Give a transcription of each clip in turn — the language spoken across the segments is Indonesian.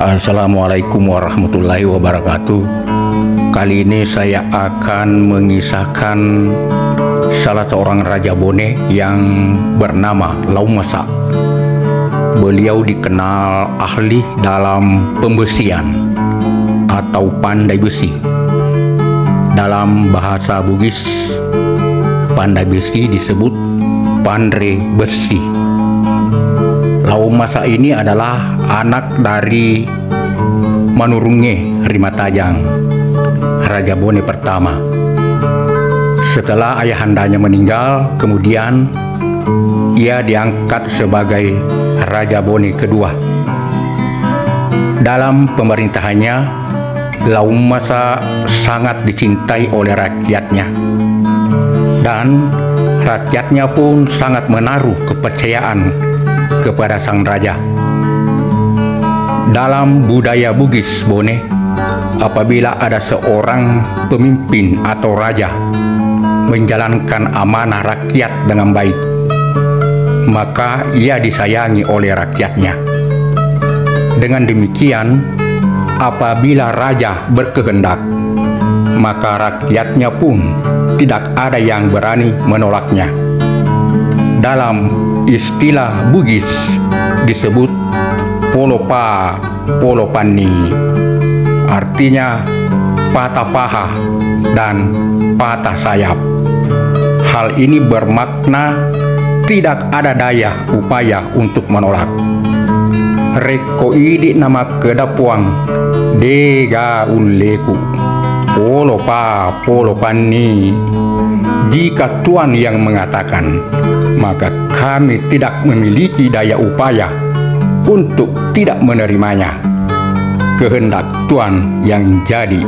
Assalamualaikum warahmatullahi wabarakatuh. Kali ini saya akan mengisahkan salah seorang Raja Bone yang bernama Laumasa. Beliau dikenal ahli dalam pembesian atau pandai besi. Dalam bahasa Bugis, pandai besi disebut pandre besi. Laumasa ini adalah anak dari Manurunge Rimatajang, Raja Bone pertama. Setelah ayahandanya meninggal, kemudian ia diangkat sebagai Raja Bone kedua. Dalam pemerintahannya, Laumasa sangat dicintai oleh rakyatnya, dan rakyatnya pun sangat menaruh kepercayaan kepada sang raja. Dalam budaya Bugis Bone, apabila ada seorang pemimpin atau raja menjalankan amanah rakyat dengan baik, maka ia disayangi oleh rakyatnya. Dengan demikian, apabila raja berkehendak, maka rakyatnya pun tidak ada yang berani menolaknya. Dalam istilah Bugis disebut polopa polopani, artinya patah paha dan patah sayap. Hal ini bermakna tidak ada daya upaya untuk menolak. Reko idi nama kedapuang dega uleku polopa polopani. Jika Tuan yang mengatakan, maka kami tidak memiliki daya upaya untuk tidak menerimanya. Kehendak Tuan yang jadi.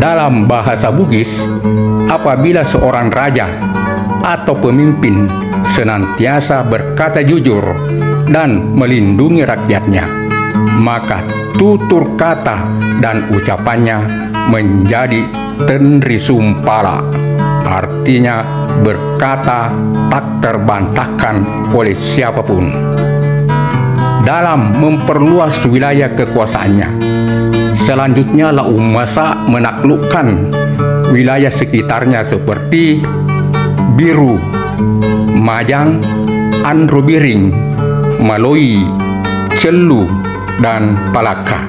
Dalam bahasa Bugis, apabila seorang raja atau pemimpin senantiasa berkata jujur dan melindungi rakyatnya, maka tutur kata dan ucapannya menjadi tenri sumpala. Artinya berkata tak terbantahkan oleh siapapun. Dalam memperluas wilayah kekuasaannya, selanjutnya Laumasa menaklukkan wilayah sekitarnya seperti Biru, Majang, Androbiring, Maloi, Celu, dan Palaka.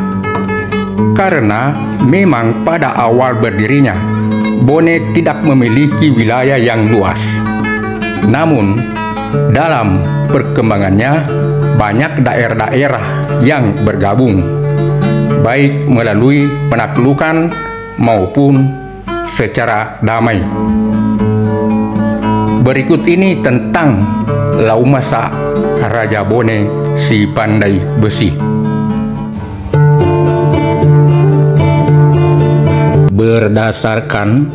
Karena memang pada awal berdirinya, Bone tidak memiliki wilayah yang luas. Namun, dalam perkembangannya, banyak daerah-daerah yang bergabung, baik melalui penaklukan maupun secara damai. Berikut ini tentang Laumasa, Raja Bone si pandai besi. Berdasarkan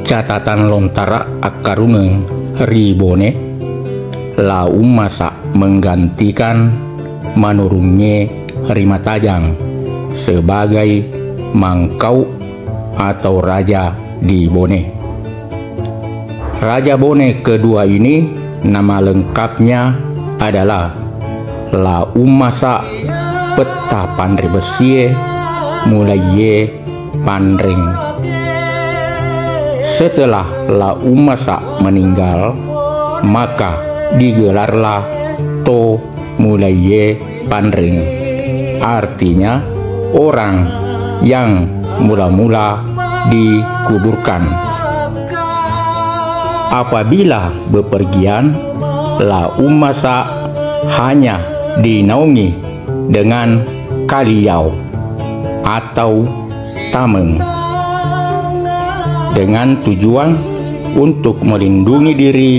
catatan Lontara Akaruneng Ri Bone, Laumasa menggantikan Manurunge Rimatajang sebagai mangkau atau raja di Bone. Raja Bone kedua ini nama lengkapnya adalah Laumasa Peta Pandre Besie Mulaye Pandring. Setelah Laumasa meninggal, maka digelarlah To Mulaye Pandring, artinya orang yang mula-mula dikuburkan. Apabila bepergian, Laumasa hanya dinaungi dengan kaliau atau tameng, dengan tujuan untuk melindungi diri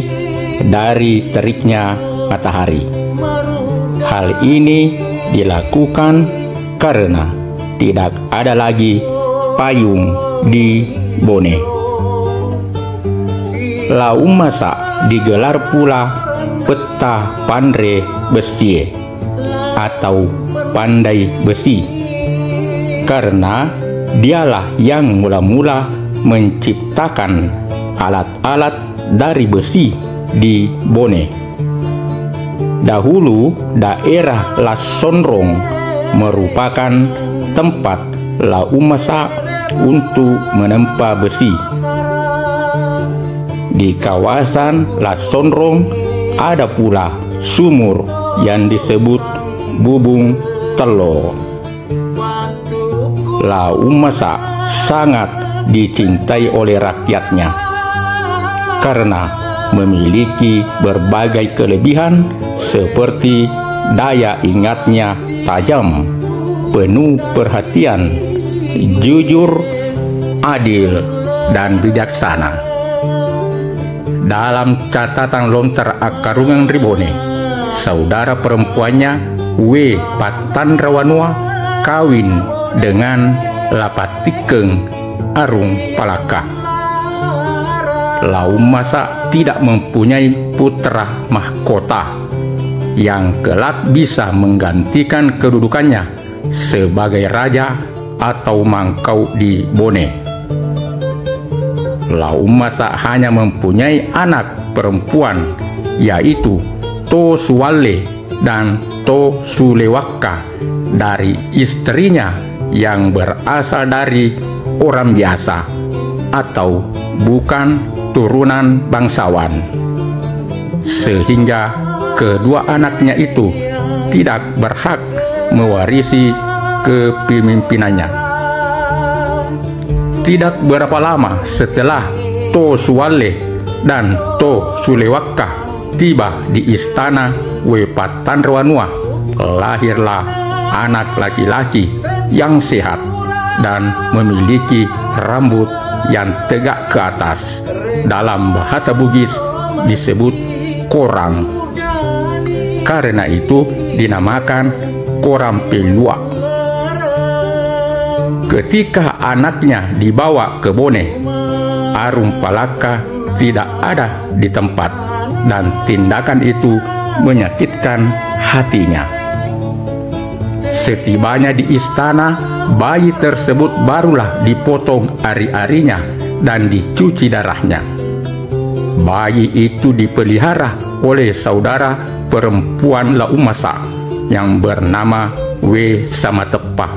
dari teriknya matahari. Hal ini dilakukan karena tidak ada lagi payung di Bone. Laumasa digelar pula Peta Pandre Besie atau pandai besi, karena dialah yang mula-mula menciptakan alat-alat dari besi di Bone. Dahulu daerah Lasonrong merupakan tempat Laumasa untuk menempa besi. Di kawasan Lasonrong ada pula sumur yang disebut Bubung Telo. Laumasa sangat dicintai oleh rakyatnya karena memiliki berbagai kelebihan seperti daya ingatnya tajam, penuh perhatian, jujur, adil, dan bijaksana. Dalam catatan Lontar Akarungang Ribone, saudara perempuannya W. Patanrawanua kawin dengan Lapatikeng Arung Palaka. Laumasa tidak mempunyai putra mahkota yang kelak bisa menggantikan kedudukannya sebagai raja atau mangkau di Bone. Laumasa hanya mempunyai anak perempuan, yaitu To Suwale dan To Sulewaka dari istrinya yang berasal dari orang biasa atau bukan turunan bangsawan, sehingga kedua anaknya itu tidak berhak mewarisi kepemimpinannya. Tidak berapa lama setelah To Suwale dan To Sulewaka tiba di istana W. Patanrawanua, lahirlah anak laki-laki yang sehat dan memiliki rambut yang tegak ke atas. Dalam bahasa Bugis disebut korang. Karena itu dinamakan Korang Pelua. Ketika anaknya dibawa ke Bone, Arung Palaka tidak ada di tempat dan tindakan itu menyakitkan hatinya. Setibanya di istana, bayi tersebut barulah dipotong ari-arinya dan dicuci darahnya. Bayi itu dipelihara oleh saudara perempuan Laumasa yang bernama W. Samatepa.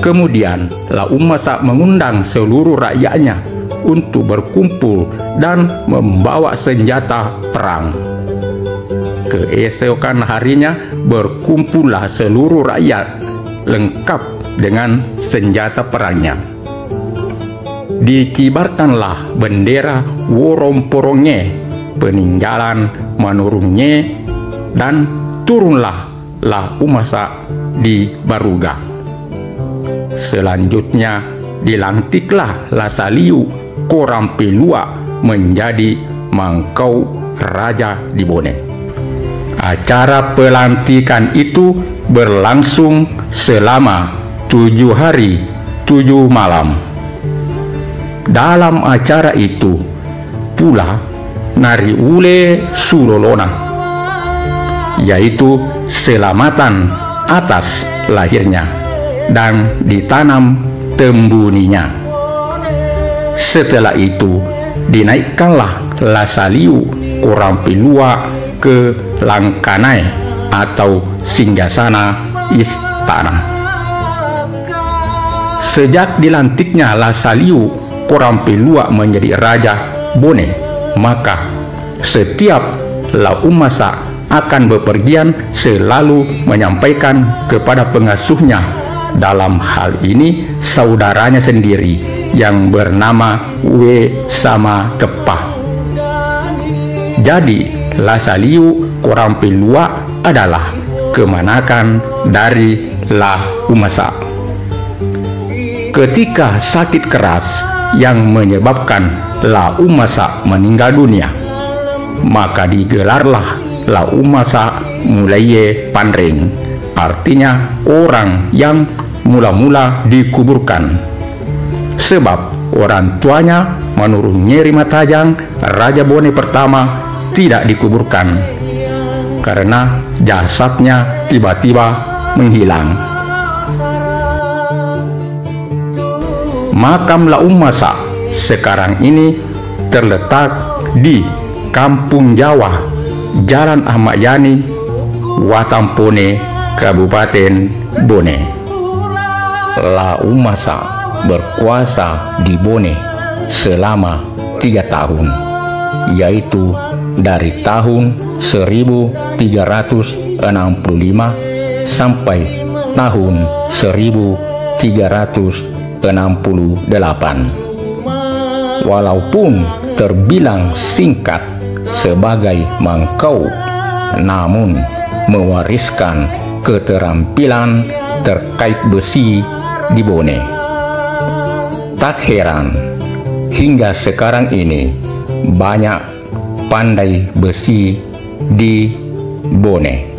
Kemudian Laumasa mengundang seluruh rakyatnya untuk berkumpul dan membawa senjata perang. Keesokan harinya berkumpullah seluruh rakyat lengkap dengan senjata perangnya. Dikibarkanlah bendera Woromporonge, peninggalan Manurunge, dan turunlah Laumasa di Baruga. Selanjutnya dilantiklah Lasaliu Korang Pelua menjadi mangkau raja di Bone. Acara pelantikan itu berlangsung selama 7 hari 7 malam. Dalam acara itu pula nari ule sulolona, yaitu selamatan atas lahirnya dan ditanam tembuninya. Setelah itu dinaikkanlah Lasaliu Korang Pelua ke Langkanai atau singgasana istana. Sejak dilantiknya Lasaliu Korang Pelua menjadi raja Bone, maka setiap Laumasa akan bepergian selalu menyampaikan kepada pengasuhnya, dalam hal ini saudaranya sendiri yang bernama W. Samatepa. Jadi Lasaliu Korang Pelua adalah kemanakan dari Laumasa. Ketika sakit keras yang menyebabkan Laumasa meninggal dunia, maka digelarlah Laumasa Mulaye Panring, artinya orang yang mula-mula dikuburkan. Sebab orang tuanya Manurunge Rimatajang, Raja Bone pertama, tidak dikuburkan karena jasadnya tiba-tiba menghilang. Makam Laumasa sekarang ini terletak di Kampung Jawa, Jalan Ahmad Yani, Watampone, Kabupaten Bone. Lau Masa berkuasa di Bone selama 3 tahun, yaitu dari tahun 1365 sampai tahun 1368. Walaupun terbilang singkat sebagai mangkau, namun mewariskan keterampilan terkait besi di Bone. Tak heran hingga sekarang ini banyak pandai besi di Bone.